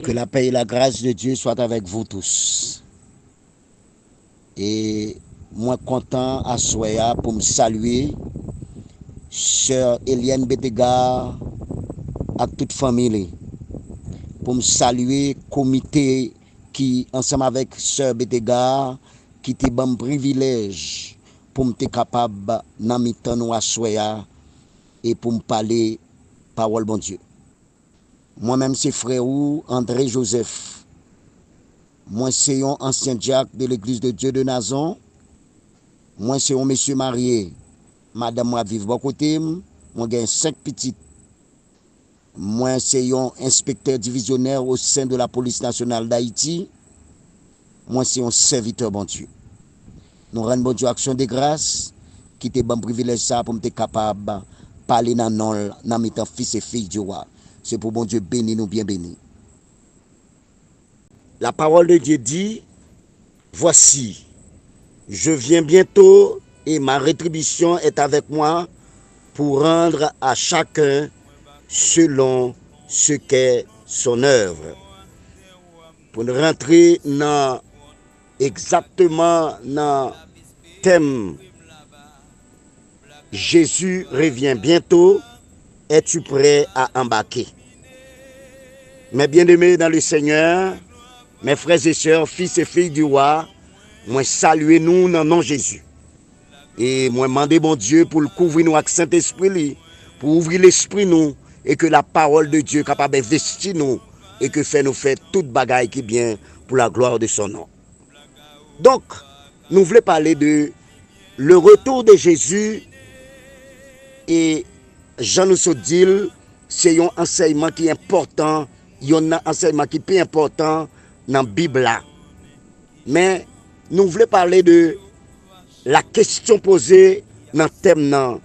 Que la paix et la grâce de Dieu soient avec vous tous. Et moi content à Soya pour me saluer Sœur Eliane Betega à toute famille. Pour me saluer comité qui ensemble avec Sœur Betega qui te bon privilège pour me capable dans mi temps à Soya et pour me parler parole bon Dieu. Moi-même, c'est frère André Joseph. Moi, c'est un ancien diacre de l'église de Dieu de Nazon. Moi, c'est un monsieur marié. Madame, moi, vive bon côté. Moi, j'ai 5 petites. Moi, c'est un inspecteur divisionnaire au sein de la police nationale d'Haïti. Moi, c'est un serviteur bon Dieu. Nous rendons bon Dieu action de grâce qui te bon privilège ça pour me capable de parler dans mes fils et filles du roi. C'est pour bon Dieu béni nous, bien béni. La parole de Dieu dit, voici, je viens bientôt et ma rétribution est avec moi pour rendre à chacun selon ce qu'est son œuvre. Pour rentrer dans exactement dans le thème, Jésus revient bientôt. Es-tu prêt à embarquer? Mes bien-aimés dans le Seigneur, mes frères et sœurs, fils et filles du roi, moi saluer nous dans le nom de Jésus. Et moi demander bon Dieu pour le couvrir nous avec Saint-Esprit, pour ouvrir l'esprit nous, et que la parole de Dieu capable d'investir nous, et que fait nous faire toute bagaille qui est bien pour la gloire de son nom. Donc, nous voulons parler de le retour de Jésus et Jean nous dit, c'est un enseignement qui est important, il y a un enseignement qui est plus important dans la Bible. Mais nous voulons parler de la question posée dans le thème,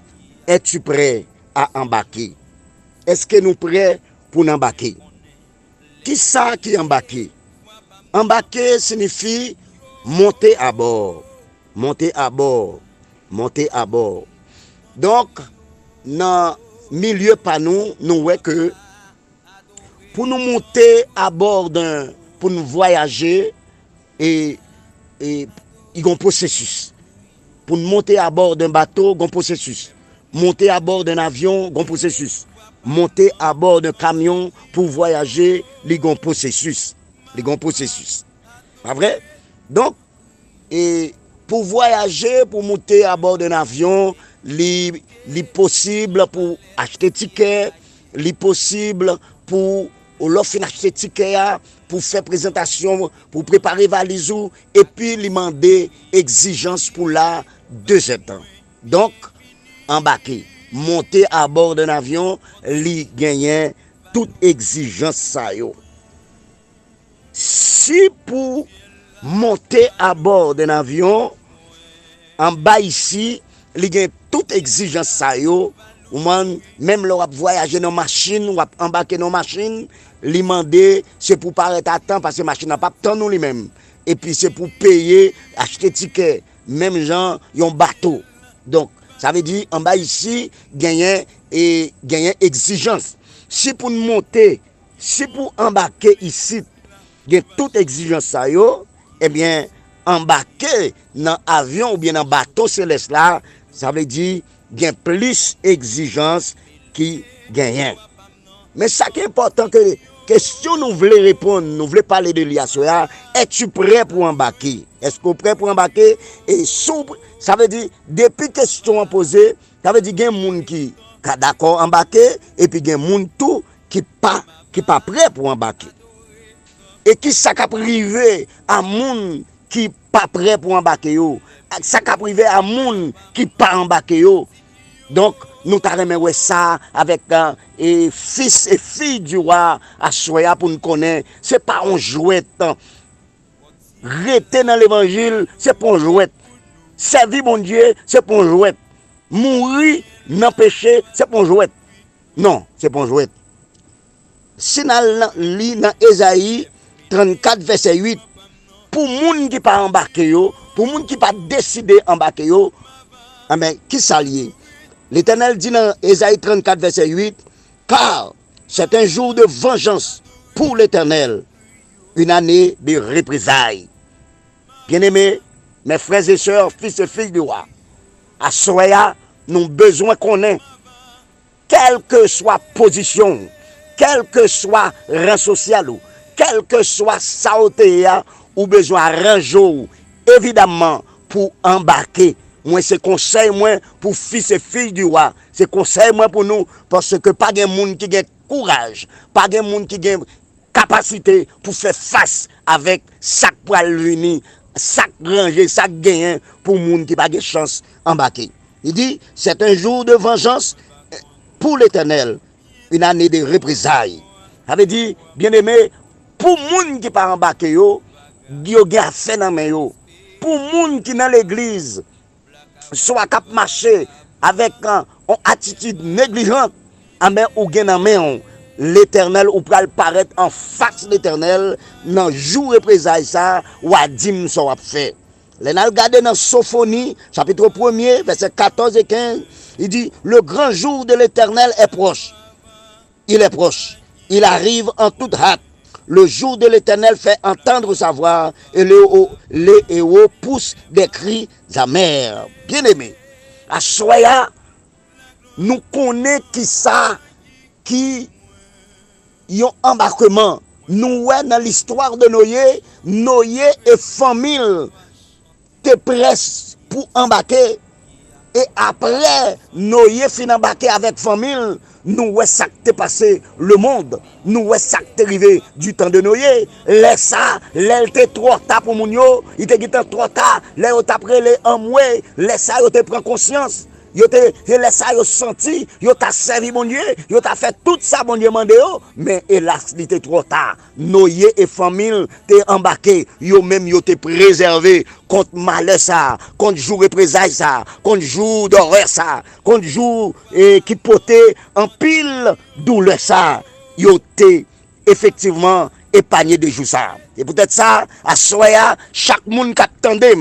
es-tu prêt à embarquer? Est-ce que nous sommes prêts pour embarquer? Qui ça qui embarquer? Embarquer signifie monter à bord. Monter à bord. Monter à bord. Donc, dans le milieu par nous voyons que pour nous monter à bord pour nous voyager, et il y a un processus. Pour nous monter à bord d'un bateau, il y a un processus. Monter à bord d'un avion, il y a un processus. Monter à bord d'un camion pour voyager, il y a un processus. Il y a un processus. Pas vrai? Donc, et pour voyager, pour monter à bord d'un avion, il est possible pour acheter ticket, il est possible pour l'offre acheter ticket, pour faire présentation, pour préparer valise, et puis il demander exigence pour la 2 ans. Donc, embarquer, monter à bord d'un avion, il gagne toute exigence ça yo. Si pour monter à bord d'un avion, en bas ici, il y a toute exigence ça yo. Même le voyager dans machine ou embarquer dans machine, li mandé c'est pour pas arrêter à temps parce que machine n'a pas de temps nous lui-même. Et puis c'est pour payer, acheter ticket, même gens yon bateau. Donc ça veut dire en bas ici gagner exigence. Si pour monter, si pour embarquer ici, il y a toute exigence ça yo, eh bien embarquer dans avion ou bien dans bateau céleste là, ça veut dire il y a plus d'exigences qui gagnent. Mais ça qui est important que question nous voulons répondre, nous voulons parler de l'IASOA, es-tu prêt pour embarquer? Est-ce que vous êtes prêt pour embarquer? Et ça veut dire, depuis question posée, ça veut dire qu'il y a des gens qui sont d'accord embarquer, et puis il y a des gens tout qui ne pas prêt pour embarquer. Et qui ça qui privé à gens qui pas prêt pour embarquer, ça qui privé à gens qui pas embarquer. Donc, nous avons ça avec et fils et filles du roi à Soya pour nous connaître. Ce n'est pas un jouet. Rester dans l'évangile, ce n'est pas un jouet. Servir mon Dieu, ce n'est pas un jouet. Mourir dans le péché, ce n'est pas un jouet. Non, ce n'est pas un jouet. Si nous lisons dans Ésaïe 34, verset 8, pour les gens qui ne pas embarqué, pour les gens qui ne pas décidé d'embarquer, qui s'allie? L'Éternel dit dans Ésaïe 34, verset 8, car c'est un jour de vengeance pour l'Éternel une année de représailles. Bien-aimés, mes frères et sœurs, fils et filles du roi, à Soya, nous avons besoin qu'on ait, quelle que soit position, quel que soit rang social, quel que soit saotéa, ou besoin arranger, évidemment, pour embarquer. Moi, c'est conseil moi pour fils et filles du roi. C'est conseil moi pour nous, parce que pas de monde qui a courage, pas de monde qui a capacité pour faire face avec chaque poil l'uni, chaque ranger, chaque gain pour monde qui n'a pas de chance embarquer. Il dit, c'est un jour de vengeance pour l'Éternel, une année de représailles. Ça veut dire, bien aimé, pour monde qui pas embarqué yo, yo a fait dans main yo. Pour monde qui dans l'église, soit cap marcher avec une attitude négligente, mais ou gen dans main l'Éternel ou pral paraître en face l'Éternel dans jour représailles ça ou a dim ça va fait. Les n'a regardé dans Sophonie chapitre 1er verset 14 et 15, il dit le grand jour de l'Éternel est proche. Il est proche. Il arrive en toute hâte. Le jour de l'Éternel fait entendre sa voix et les héros poussent des cris amers. Bien-aimés, à Soya, nous connaissons qui ça, qui y a un embarquement. Nous, dans l'histoire de Noé et famille te presse pour embarquer. Et après, Noé fin embarqué avec famille, nous ouais ça qui passé le monde, nous ouais ça qui arrivé du temps de Noé. Laisse ça, l'était trop tard pour moun yo, il était trop tard, les yo après les amoué, laisse ça yo te prend conscience. Yo te laisse ça yo senti, yo t'a servi mon Dieu, yo t'a fait tout ça mon Dieu mandé yo, mais hélas, il était trop tard. Noé et famille te embarqué, yo même yo te préservé contre malheur ça, contre jour représailles ça, contre jour d'horreur ça, contre jour qui potait en pile douleur ça, yo te effectivement épargné de jour ça. Et peut-être ça, à Soya, chaque monde qui attendait,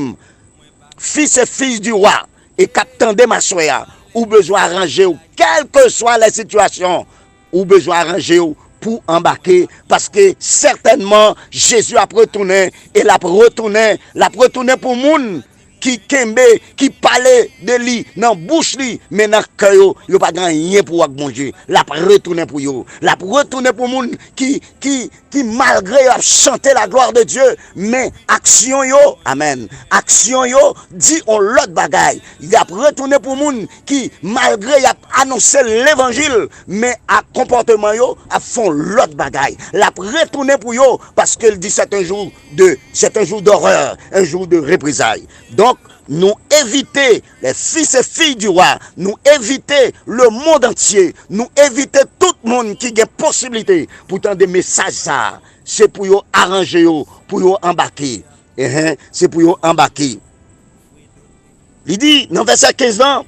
fils et filles du roi, et qu'attendez ma soya, ou besoin arranger, quelle que soit la situation, ou besoin arranger pour embarquer, parce que certainement Jésus a retourné, et l'a retourné pour moun qui kembe, qui parlait de lui, dans bouche li, mais dans cœur, yo pas rien pour bon Dieu. L'a retourné pour yo. L'a retourné pour moun qui malgré a chanté la gloire de Dieu, mais action yo, amen. Action yo dit on l'autre bagaille. Il a retourné pour moun qui malgré a annoncé l'évangile, mais à comportement yo a font l'autre bagaille. L'a retourné pour yo parce qu'il dit c'est un jour d'horreur, un jour de représailles. Donc nous éviter les fils et filles du roi, nous éviter le monde entier, nous éviter tout le monde qui a possibilité pour tendre des messages ça, c'est pour yo arranger yo, pour yo embarquer. C'est pour yo embarquer. Il dit dans verset 15 ans,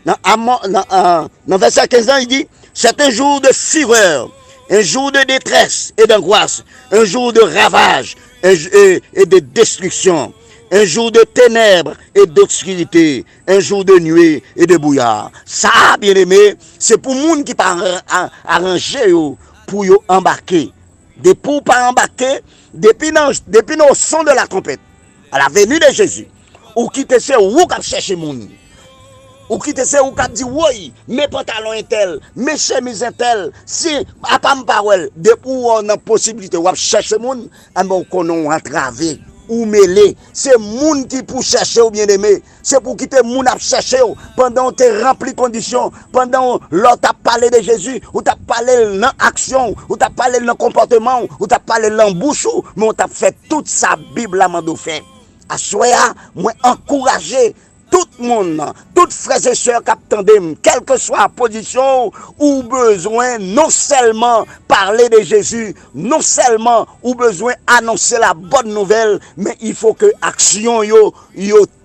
dans verset 15 ans, il dit c'est un jour de fureur, un jour de détresse et d'angoisse, un jour de ravage et de destruction. Un jour de ténèbres et d'obscurité, un jour de nuée et de brouillard. Ça, bien aimé, c'est pour les gens qui pas arrangé pour embarquer. Depuis pas embarquer, depuis nos sons de la trompette, à la venue de Jésus, ou qui te sait où qu'a cherché moun. Ou qui te sait où qu'a dit oui, mes pantalons sont tels, mes chemises sont telles. Si à pas me parole, depuis où on a possibilité ou chercher moun, on connaît entravé. Ou mêlé, c'est moun qui pour chercher ou bien aimé, c'est pour quitter moun à chercher pendant on te rempli conditions, pendant l'autre t'a parlé de Jésus, ou t'a parlé dans action, ou t'a parlé dans comportement, ou t'a parlé dans bouche, mais on t'a fait toute sa Bible là m'a fait. À soya, moi encourager tout le monde, toutes frères et sœurs qui attendent, quelle que soit la position ou besoin, non seulement parler de Jésus, non seulement ou besoin annoncer la bonne nouvelle, mais il faut que action yo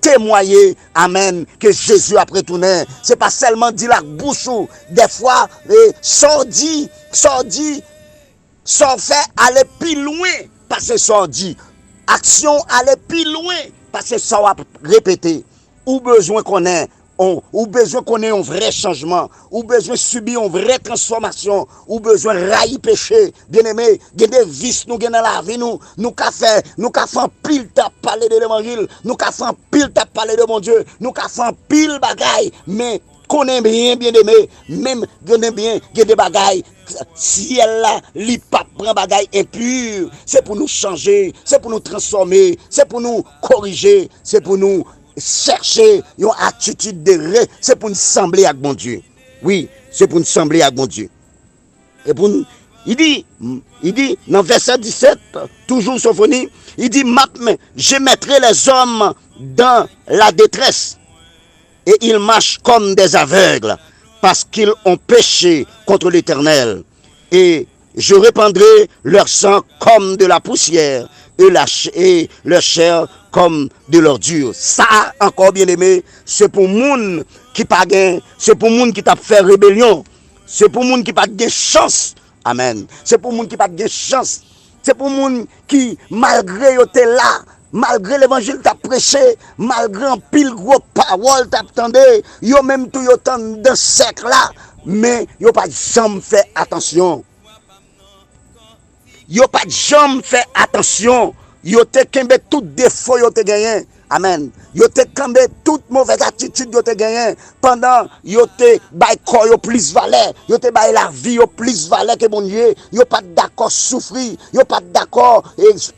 témoigner, amen, que Jésus a retourné. C'est pas seulement dire la bouche, des fois, sans fait aller plus loin, parce que sans dit, action aller plus loin, parce que ça va répéter. Ou besoin qu'on ait ou besoin qu'on ait un vrai changement, ou besoin subir une vraie transformation, ou besoin railler péché, bien-aimé, il y a des vices nous dans la vie, nous qu'a fait en pile t'a parler de l'évangile, nous qu'a fait en pile t'a parler de mon Dieu, nous qu'a fait en pile bagaille, mais connaît bien, bien-aimé, même connaît bien, il y a des bagailles, si elle là, li pas prend bagaille impur, c'est pour nous changer, c'est pour nous transformer, c'est pour nous corriger, c'est pour nous chercher une attitude de ré, c'est pour nous sembler avec bon Dieu. Oui, c'est pour nous sembler avec bon Dieu. Et pour nous, il dit dans verset 17, toujours Sophonie, il dit, je mettrai les hommes dans la détresse et ils marchent comme des aveugles parce qu'ils ont péché contre l'Éternel. Et je répandrai leur sang comme de la poussière et leur chair comme de l'ordure. Ça, encore bien aimé, c'est pour moun qui pas gain, c'est pour moun qui t'a fait rébellion, c'est pour moun qui pas de chance. Amen. C'est pour moun qui pas de chance. C'est pour moun qui, malgré yote là, malgré l'évangile t'a prêché, malgré un pile gros parole t'a attendu, yo même tout yo tant de siècle là, mais yo pas jamais fait attention. Yo pas jamais fait attention. Yo te kembe tout défaut yo te gagné. Amen. Yo te kembe toute mauvaise attitude yo te gagné. Pendant yo te bay corps yo plus valeur. Yo te bay la vie yo plus valeur que bon Dieu. Yo pas d'accord souffrir. Yo pas d'accord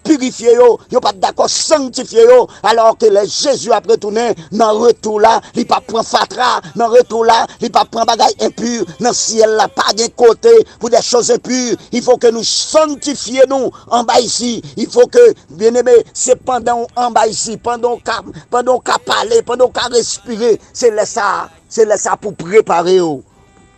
purifier yo. Yo pas d'accord sanctifier yo. Alors que les Jésus a retourné dans retour là, il pas prend fatra. Dans retour là, il pas prend bagaille impur. Dans ciel là, pas de côté pour des choses impures. Il faut que nous sanctifions nous en bas ici. Il faut que, bien aimé, c'est pendant en bas ici, pendant qu'à parler, pendant qu'à respirer, c'est là ça pour préparer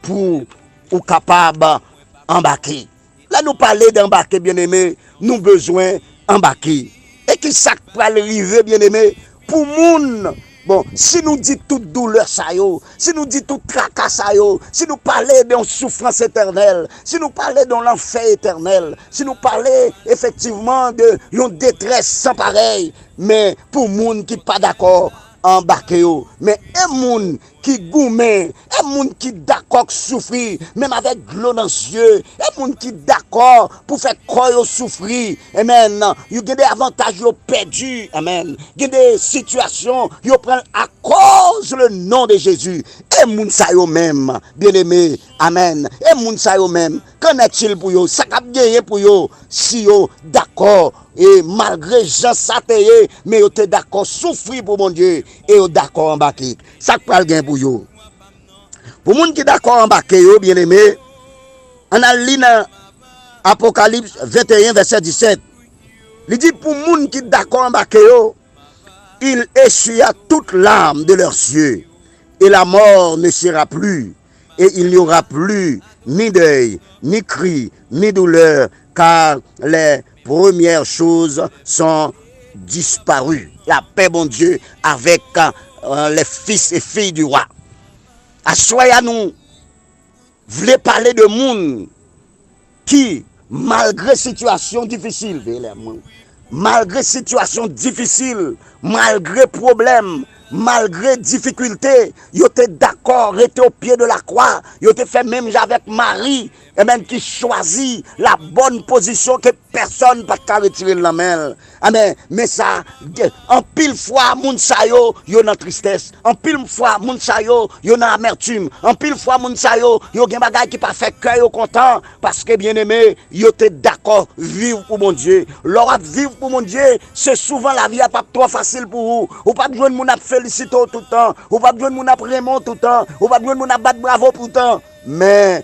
pour capable embarquer. Là nous parler d'embarquer, bien aimé, nous besoin embarquer. Et qui ça pour arriver, bien aimé, pour moun. Bon, si nous dit toute douleur ça yo, si nous dit tout tracas ça yo, si nous parlons d'une souffrance éternelle, si nous parlons d'un l'enfer éternel, si nous parlons effectivement de une détresse sans pareil, mais pour moun qui pas d'accord embarqué yo, mais un moun qui gourmet, un moun qui d'accord souffrir, même avec l'eau dans les yeux, un moun qui d'accord pour faire croire souffrir, amen. Il y a des avantages yo perdus, amen. Il y a des situations yo prennent à cause le nom de Jésus. Et moun sa yo même, bien aimé, amen. Et moun sa yo même, qu'en est-il pour yo? Ça cap gagner pour yo si yo d'accord. Et malgré Jean Sateye, mais yo te d'accord souffrir pour mon Dieu et yo d'accord embarquer. Ça pral gain pour yo. Pour moun qui d'accord embarquer yo, bien aimé, on a lu dans Apocalypse 21 verset 17. Il dit pour moun qui d'accord embarquer yo, il essuia toutes larmes de leurs yeux et la mort ne sera plus et il n'y aura plus ni deuil, ni cri, ni douleur car les premières choses sont disparues. La paix, bon Dieu, avec les fils et filles du roi. À soya nous, voulez parler de monde qui, malgré situation difficile, malgré situation difficile, malgré problème, malgré difficulté, yo te d'accord, rester au pied de la croix, yo te fait même avec Marie, et même qui choisit la bonne position que personne pas qu'à retirer la main. Amen. Mais ça, en pile fois, moun sa yo dans tristesse. En pile fois, moun sa yo dans amertume. En pile fois, moun sa yo gen bagay qui pas fait cœur yo content, parce que bien aimé, yo te d'accord vivre pour mon Dieu. L'or vivre pour mon Dieu, c'est souvent la vie a pas trop facile pour vous. Ou pas besoin de moun féliciter tout le temps, ou pas besoin de moun Raymond tout le temps, ou pas besoin de moun battre bravo tout le temps. Mais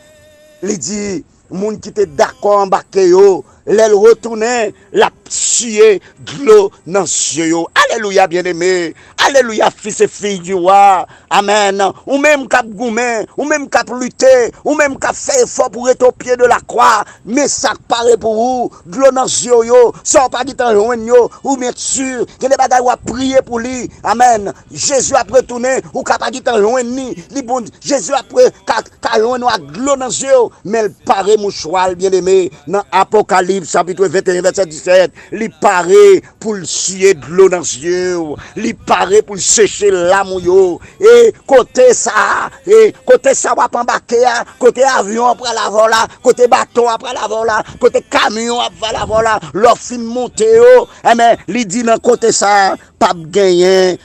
il dit, moun qui était d'accord embarqué yo, l'aile retourner, la suer de l'eau dans les yeux. Alléluia, bien-aimé. Alléluia, fils et filles du roi. Amen. Ou même cap gourmet, ou même cap lutter, ou même cap faire effort pour être au pied de la croix. Mais ça paraît pour vous, de l'eau dans les yeux, sans pas dire yo, ou bien sûr, que les bagages ou prier pour lui. Amen. Jésus a retourné, ou cap dire ni, bon, Jésus a pris, de l'eau dans les yeux, mais il paraît mouchoir, bien-aimé, dans Apocalypse Apocalypse chapitre 21 verset 17, li paré pour le suer de l'eau dans les yeux, li paré pour sécher l'âme yo, et côté ça va pas embarquer, côté avion après la vola, côté bateau après la vola, côté camion après la vola, leur fin monter yo, mais li dit dans côté ça, pas gagner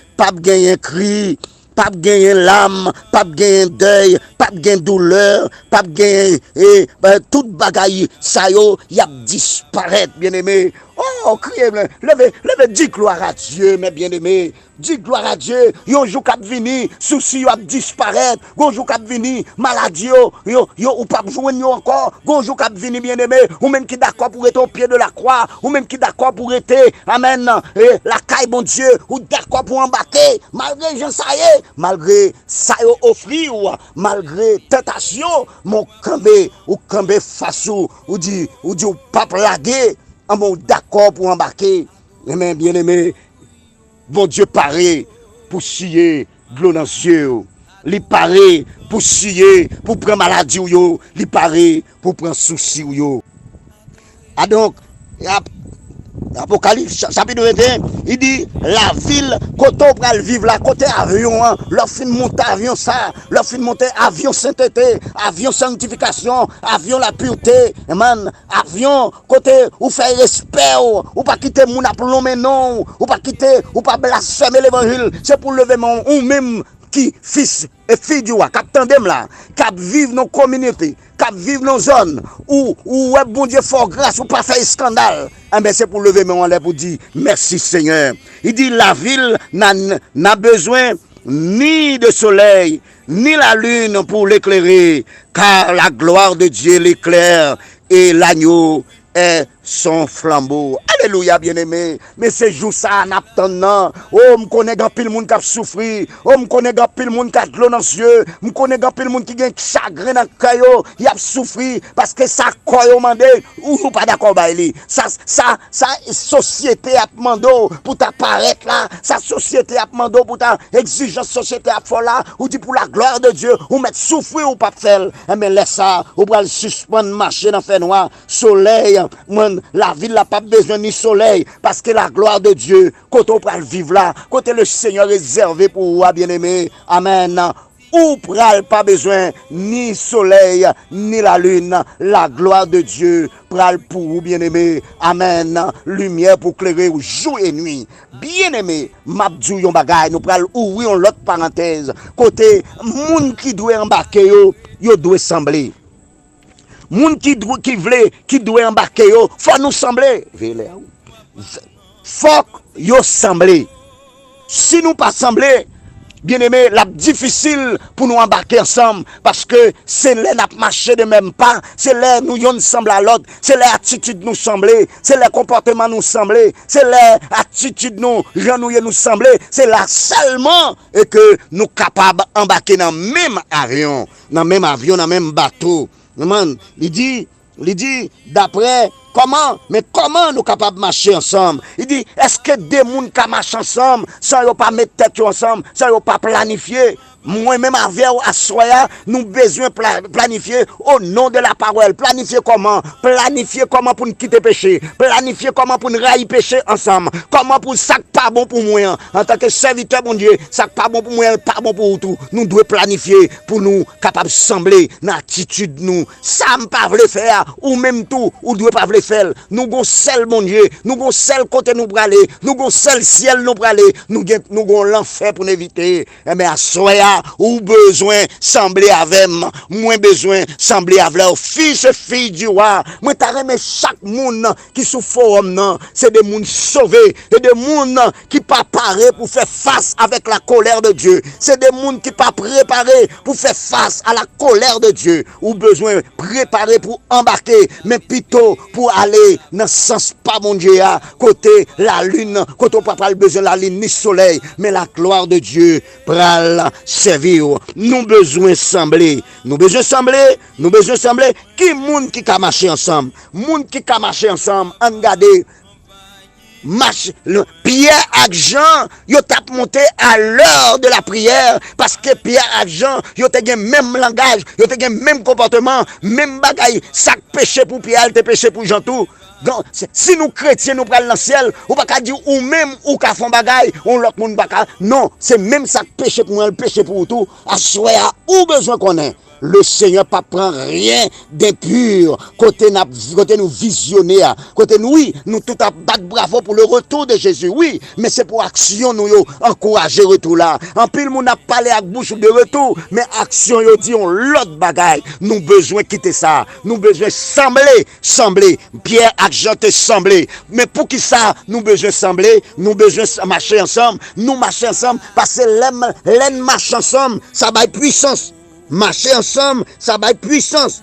cri, pas gagner l'âme, pas gagner deuil, pas gagner douleur, pas gagner toute bagaille ça yo y a disparaître bien-aimé. Oh, criez, levez, dis gloire à Dieu, mes bien-aimés. Dis gloire à Dieu. Yon jour k'ap vini, souci yo ap disparaître. Yon jour k'ap vini, maladie yo ou pas joindre yo encore. Yon jour k'ap vini, bien-aimé, ou même qui d'accord pour être au pied de la croix, ou même qui d'accord pour être, amen, la caille, bon Dieu, ou d'accord pour embarquer, malgré je ça y est, malgré ça yo offri ou malgré tentation, mon cambe face ou dit ou pas plaguer. Bon d'accord pour embarquer, mais bien aimé, bon Dieu paré pour chier de l'eau dans les yeux, li paré pour chier, pour prendre maladie ou yo, li paré pour prendre souci ou yo. Ah donc, Apocalypse chapitre 21, il dit la ville côté on pral vivre là côté avion, leur fin monter avion ça, leur fin monter avion sainteté, avion sanctification, avion la pureté, man, avion côté ou faire respect ou pas quitter moun a plomber non, ou pas quitter ou pas blasphémer l'évangile, c'est pour lever mon ou même qui fils et fille du roi, cap tandem là, cap vivre nos communautés, cap vivre nos zones où ouais bon Dieu fort grâce ou pas faire scandale. Mais c'est pour lever mon l'air pour dire merci Seigneur. Il dit la ville n'a besoin ni de soleil ni la lune pour l'éclairer, car la gloire de Dieu l'éclaire et l'agneau est son flambeau. Alléluia, bien-aimé. Mais ces jours ça en attendant. Oh, me connaît grand pile monde qui a souffri. Oh, me connaît grand pile monde qui a de l'eau dans les yeux. Me connaît grand pile monde qui a chagrin dans le cœur. Il a souffri parce que ça quoi mandé ou pas d'accord baili. Ça société a demandé pour t'apparaître là. Sa société a demandé pour ta exigence société a fait là ou dit pour la gloire de Dieu ou mettre souffrir ou pas faire. Mais laisse ça ou pour suspendre marcher dans fait noir, soleil. La ville n'a pas besoin ni soleil parce que la gloire de Dieu, quand on peut vivre là, quand le Seigneur réservé pour vous, bien-aimé, amen. Ou pral pas besoin ni soleil ni la lune, la gloire de Dieu pral pour vous, bien-aimé, amen. Lumière pour clairer jour et nuit, bien-aimé. Mabdou yon bagay, nous pral ouvrir l'autre parenthèse. Côté moun qui doit embarquer yo doit sembler. Moun qui doit embarquer yo, faut nous sembler. Faut yo sembler. Si nous pas sembler, bien aimé, la difficile pour nous embarquer ensemble parce que c'est là n'a marché de même pas, c'est là nous yon semble à l'autre, c'est là attitude nous sembler, c'est là comportement nous sembler, c'est là attitude nous genouiller nous sembler, c'est là seulement et que nous capables embarquer dans même avion, dans même bateau. Il dit d'après comment nous capables de marcher ensemble? Il dit est-ce que des gens qui marchent ensemble sans ne pas mettre tête ensemble, sans ne pas planifier? Moi-même avec Assoya, nous besoin planifier au nom de la parole. Planifier comment pour nous quitter péché. Planifier comment pour nous railler péché ensemble. Comment pour ça pas bon pour moi en tant que serviteur mon Dieu, ça pas bon pour moi, pas bon pour tout. Nous devons planifier pour nous capables de sembler dans l'attitude nous. Ça me pas veut faire ou même tout ou doit pas veut faire. Nous gon seul mon Dieu, nous gon seul côté nous aller, nous gon seul ciel nous aller, nous gon l'enfer pour éviter. Mais Assoya ou besoin sembler avec moins besoin sembler avec leur fils et filles du roi. Moi t'as remis chaque monde qui sous forum non, c'est des monde sauvés, et des monde qui pas paré pour faire face avec la colère de Dieu. C'est des monde qui pas préparé pour faire face à la colère de Dieu. Ou besoin préparer pour embarquer, mais plutôt pour aller dans le sens pas mon Dieu côté la lune, côté on pas besoin la lune ni soleil, mais la gloire de Dieu pral servir. Nous besoin sembler. Qui moun qui ka marcher ensemble? Moun qui ka marcher ensemble, en garder Pierre et Jean, ils ont monté à l'heure de la prière parce que Pierre et Jean, ils ont le même langage, ils ont le même comportement, même bagaille. Ça péché pour Pierre, te péché pour Jean tout. Si nous chrétiens nous prenons dans le ciel, on va pas dire ou même ou qu'à font bagaille, on l'autre monde pas. Non, c'est même ça péché pour moi, le péché pour tout. À soi ou besoin qu'on ait. Le Seigneur pas prend rien d'impur côté nous visionner, côté nous oui, nous tout à battre bravo pour le retour de Jésus, oui, mais c'est pour action nous yo encourager retour là. En pile moun a parlé à bouche de retour, mais action yo dit on l'autre bagaille. Nous besoin quitter ça, nous besoin sembler. Pierre ak Jean te sembler. Mais pour qui ça nous besoin sembler, nous besoin marcher ensemble, parce que l'aime marche ensemble, ça va puissance. Marcher ensemble, ça va être puissance.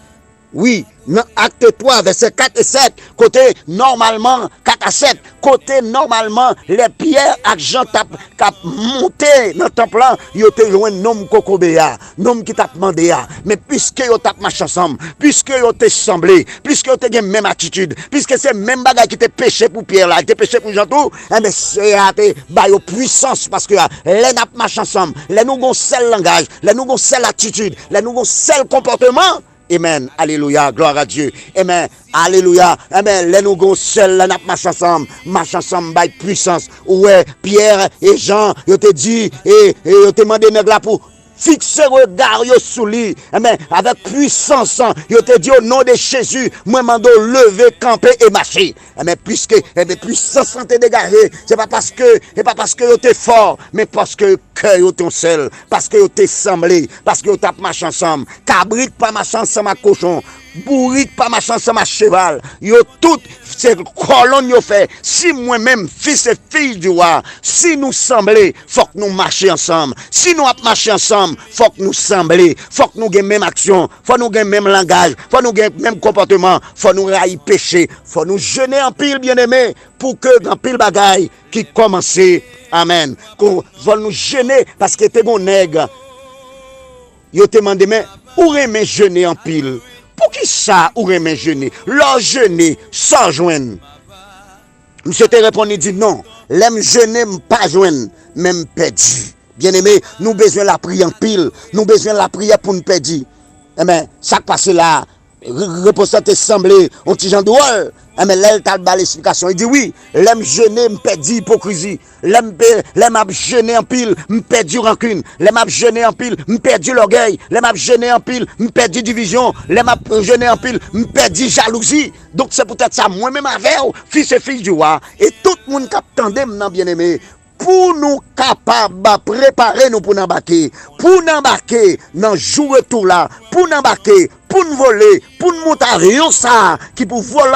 Oui, dans acte 3, verset 4 et 7, côté normalement, 4 à 7, côté normalement, les pierres et Jean tap monté dans le temple, ils ont loin de nom Kokobéa, nom qui t'a demandé. Mais puisque ils ont marché ensemble, puisque ils ont semblé, puisque ils ont la même attitude, puisque c'est même bagage qui était péché pour Pierre là, qui était péché pour Jean tout, mais c'est une puissance parce que les n'a marché ensemble, les nous avons seul langage, les nous avons seule attitude, les nous avons seul comportement. Amen. Alléluia. Gloire à Dieu. Amen. Alléluia. Amen. Les nous seul, là, marche ensemble, by puissance. Ouais, Pierre et Jean, ils te dit, et ils te demandé là pour fixer regard sous lui, avec puissance, yo te dit au nom de Jésus, moi mando lever, camper et marcher. Puisque puissance santé dégagée, c'est pas parce que yo te fort, mais parce que cœur yo ton seul, parce que yo te semblé, parce que yo t'a marché ensemble. Cabrit pas marché ensemble à cochon. Bourrique pas ma chance ma cheval. Yo tout ces colonnes yo fait. Si moi-même fils et fille du roi, si nous sembler, faut que nous marchions ensemble. Si nous marcher ensemble, faut que nous sembler, faut que nous ayons même action, faut que nous ayons même langage, faut que nous ayons même comportement, faut que nous railler péché, faut que nous jeûner en pile bien-aimé pour que dans pile bagaille qui commence. Amen. Faut nous jeûner parce que t'es bon nègre. Yo te demandé mais où aimer jeûner en pile? Pour qui ça ou remet jeûner? Leur jeûner sans joindre. Monsieur te répond, il dit non. L'aime jeûner, pas joindre, même perdu. Bien aimé, nous besoin la prière en pile. Nous besoin la prière pour nous perdre. Eh bien, ça passe là. Réponse te semblé, on petit genre de rôle. Mais là, il t'a l'explication. Il dit oui, l'aime jeûner, me perdre hypocrisie. L'aime jeûner en pile, me perdre rancune. L'aime jeûner en pile, me perdre l'orgueil. L'aime jeûner en pile, me perdre division. L'aime jeûner en pile, me perdre jalousie. Donc c'est peut-être ça, moi-même avec fils et fille du roi. Et tout le monde qui attendait maintenant bien aimé. Pour nous capables de préparer nous pour nous embarquer. Pour nous embarquer dans le jour retour là. Pour nous embarquer. Pour nous voler, pour nous monter à ça, qui pour voler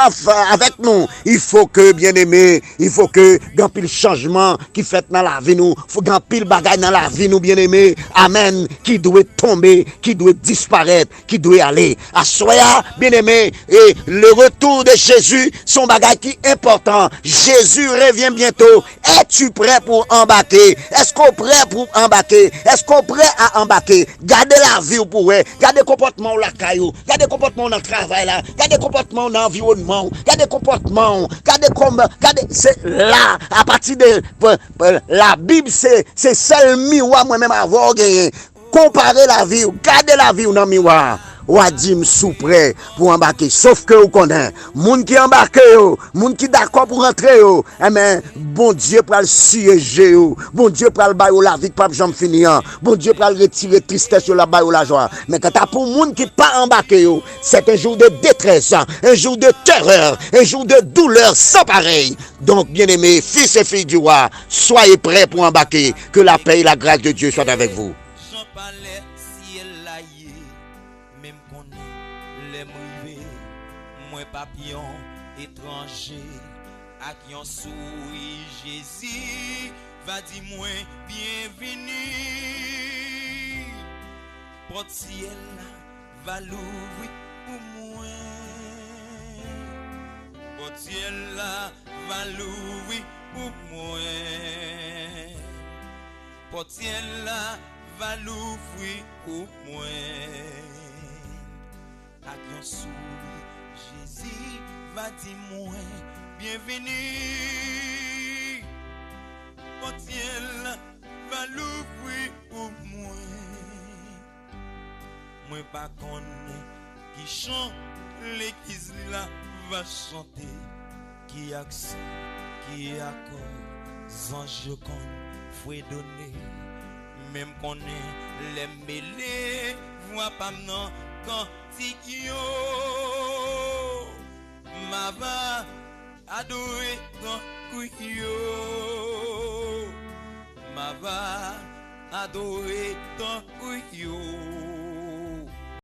avec nous, il faut que, bien aimé, il faut que, grand pile changement qui fait dans la vie nous, faut grand pile bagaille dans la vie nous, bien aimé, amen, qui doit tomber, qui doit disparaître, qui doit aller. À soya, bien aimé, et le retour de Jésus, son bagage qui est important. Jésus revient bientôt. Es-tu prêt pour embarquer? Est-ce qu'on est prêt pour embarquer? Est-ce qu'on est prêt à embarquer? Gardez la vie pour vous, gardez le comportement la caillou. Gardez comportement dans le travail là, gardez comportement dans l'environnement, gardez comportement, gardez c'est là à partir de la Bible c'est seul miroir moi-même avoir gagné. Comparer la vie, gardez la vie dans le miroir. Ou a dit sous prêt pour embarquer, sauf que vous connaissez, moun qui embarque moun qui d'accord pour rentrer mais bon Dieu pour le siéger bon Dieu pour le bailler la vie pas jamais finir, bon Dieu pour le retirer tristesse sur la bailler la joie. Mais quand t'as pour moun qui pas embarqué c'est un jour de détresse, un jour de terreur, un jour de douleur sans pareil. Donc bien aimés fils et filles du roi, soyez prêts pour embarquer, que la paix et la grâce de Dieu soient avec vous. Papillon étranger à qui on sourit Jésus va dire moi bienvenue. Porte ciel va l'ouvrir pour moi. Porte ciel va l'ouvrir pour moi. Porte ciel va l'ouvrir pour moi. À qui on sourit Jésus va dire moi bienvenue. portière va l'ouvrir pour moi. Moi pas connais qui chante l'église là va chanter qui accent qui accord ange qu'on faut donner même qu'on est les mêlés voit pas non quand si yo ma va adorer quand couillot ma va adorer quand